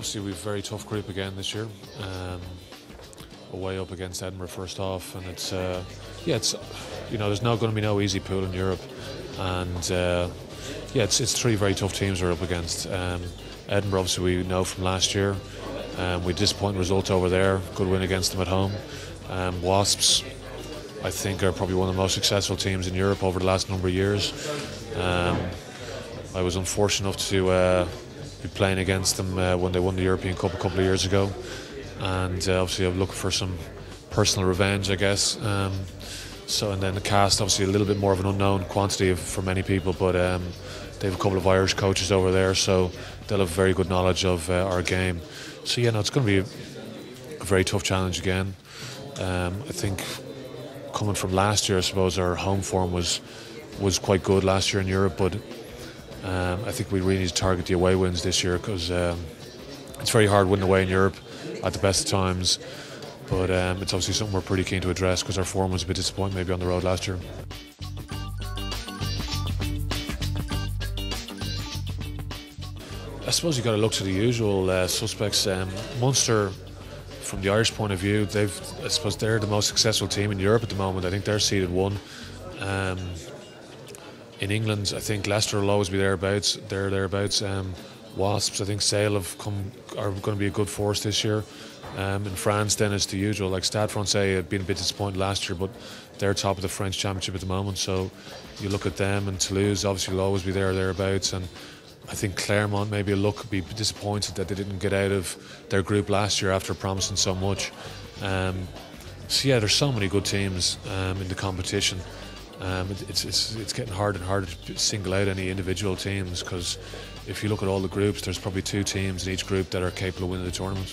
obviously we've a very tough group again this year. Away up against Edinburgh first off, and it's there's not going to be no easy pool in Europe, and it's three very tough teams we're up against. Edinburgh, obviously, we know from last year. We disappointing result over there. Good win against them at home. Wasps, I think, are probably one of the most successful teams in Europe over the last number of years. I was unfortunate enough to be playing against them when they won the European Cup a couple of years ago, and obviously I'm looking for some personal revenge, I guess. And then the cast, obviously a little bit more of an unknown quantity for many people, but they have a couple of Irish coaches over there, so they'll have very good knowledge of our game. So it's going to be a very tough challenge again. I think coming from last year, I suppose our home form was quite good last year in Europe, but I think we really need to target the away wins this year, because it's very hard winning away in Europe at the best of times. But it's obviously something we're pretty keen to address, because our form was a bit disappointing maybe on the road last year. I suppose you've got to look to the usual suspects. Munster, from the Irish point of view, I suppose they're the most successful team in Europe at the moment. I think they're seeded 1. In England, I think Leicester will always be thereabouts. They're thereabouts. Wasps, I think Sale are going to be a good force this year. In France, then it's the usual. Like Stade Francais had been a bit disappointed last year, but they're top of the French Championship at the moment. So you look at them, and Toulouse obviously will always be thereabouts. And I think Clermont maybe be disappointed that they didn't get out of their group last year after promising so much. There's so many good teams in the competition. It's getting harder and harder to single out any individual teams, because if you look at all the groups, there's probably 2 teams in each group that are capable of winning the tournament.